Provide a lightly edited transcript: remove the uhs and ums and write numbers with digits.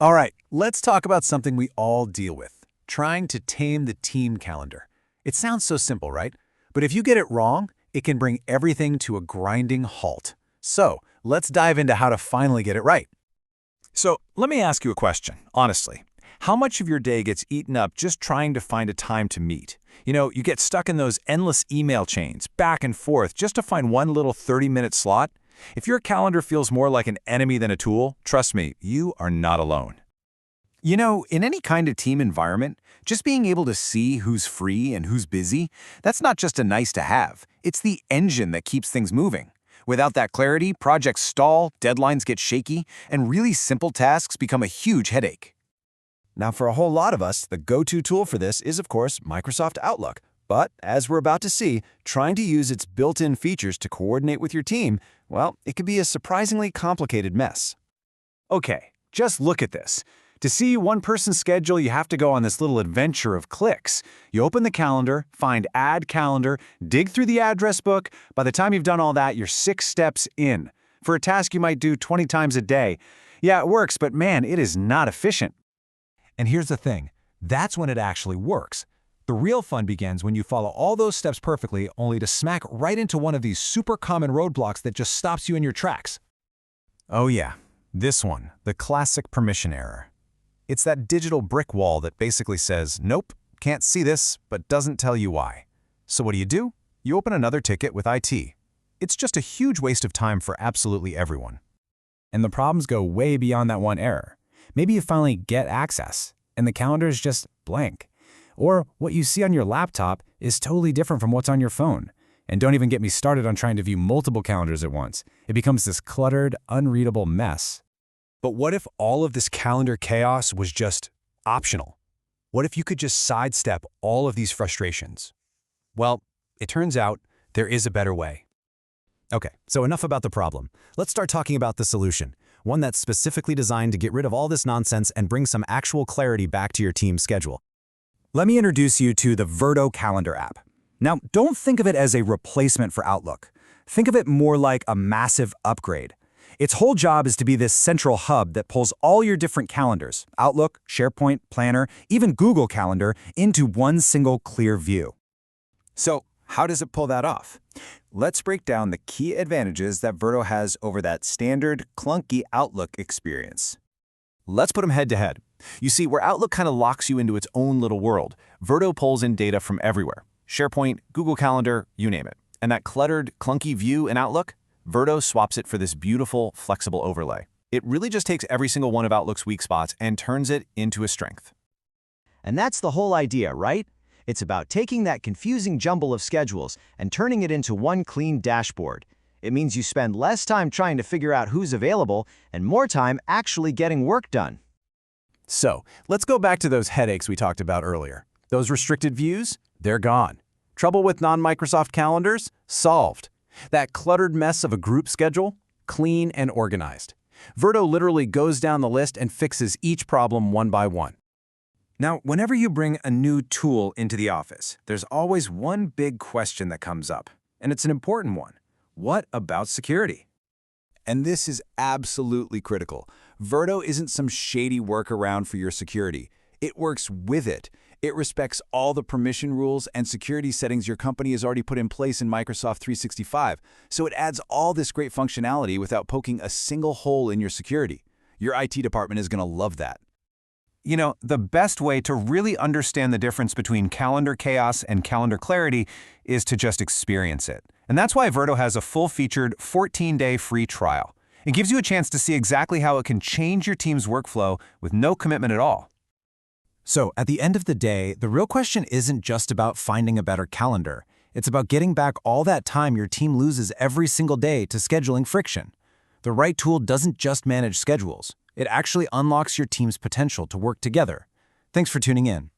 All right, let's talk about something we all deal with, trying to tame the team calendar. It sounds so simple, right? But if you get it wrong, it can bring everything to a grinding halt. So let's dive into how to finally get it right. So let me ask you a question, honestly. How much of your day gets eaten up just trying to find a time to meet? You get stuck in those endless email chains, back and forth, just to find one little 30-minute slot? If your calendar feels more like an enemy than a tool, trust me, you are not alone. In any kind of team environment, just being able to see who's free and who's busy, that's not just a nice to have. It's the engine that keeps things moving. Without that clarity, projects stall, deadlines get shaky, and really simple tasks become a huge headache. Now, for a whole lot of us, the go-to tool for this is, of course, Microsoft Outlook. But, as we're about to see, trying to use its built-in features to coordinate with your team, well, it can be a surprisingly complicated mess. Okay, just look at this. To see one person's schedule, you have to go on this little adventure of clicks. You open the calendar, find Add Calendar, dig through the address book. By the time you've done all that, you're 6 steps in. For a task you might do 20 times a day. Yeah, it works, but man, it is not efficient. And here's the thing, that's when it actually works. The real fun begins when you follow all those steps perfectly, only to smack right into one of these super common roadblocks that just stops you in your tracks. Oh yeah, this one, the classic permission error. It's that digital brick wall that basically says, nope, can't see this, but doesn't tell you why. So what do? You open another ticket with IT. It's just a huge waste of time for absolutely everyone. And the problems go way beyond that one error. Maybe you finally get access, and the calendar is just blank. Or what you see on your laptop is totally different from what's on your phone. And don't even get me started on trying to view multiple calendars at once. It becomes this cluttered, unreadable mess. But what if all of this calendar chaos was just optional? What if you could just sidestep all of these frustrations? Well, it turns out there is a better way. Okay, so enough about the problem. Let's start talking about the solution. One that's specifically designed to get rid of all this nonsense and bring some actual clarity back to your team's schedule. Let me introduce you to the Virto Calendar App. Now, don't think of it as a replacement for Outlook. Think of it more like a massive upgrade. Its whole job is to be this central hub that pulls all your different calendars, Outlook, SharePoint, Planner, even Google Calendar, into one single clear view. So, how does it pull that off? Let's break down the key advantages that Virto has over that standard, clunky Outlook experience. Let's put them head to head. You see, where Outlook kind of locks you into its own little world, Virto pulls in data from everywhere. SharePoint, Google Calendar, you name it. And that cluttered, clunky view in Outlook, Virto swaps it for this beautiful, flexible overlay. It really just takes every single one of Outlook's weak spots and turns it into a strength. And that's the whole idea, right? It's about taking that confusing jumble of schedules and turning it into one clean dashboard. It means you spend less time trying to figure out who's available and more time actually getting work done. So let's go back to those headaches we talked about earlier. Those restricted views, they're gone. Trouble with non-Microsoft calendars? Solved. That cluttered mess of a group schedule? Clean and organized. Virto literally goes down the list and fixes each problem one by one. Now, whenever you bring a new tool into the office, there's always one big question that comes up, and it's an important one. What about security? And this is absolutely critical. Virto isn't some shady workaround for your security. It works with it. It respects all the permission rules and security settings your company has already put in place in Microsoft 365, so it adds all this great functionality without poking a single hole in your security. Your IT department is going to love that. The best way to really understand the difference between calendar chaos and calendar clarity is to just experience it. And that's why Virto has a full-featured 14-day free trial. It gives you a chance to see exactly how it can change your team's workflow with no commitment at all. So, at the end of the day, the real question isn't just about finding a better calendar. It's about getting back all that time your team loses every single day to scheduling friction. The right tool doesn't just manage schedules. It actually unlocks your team's potential to work together. Thanks for tuning in.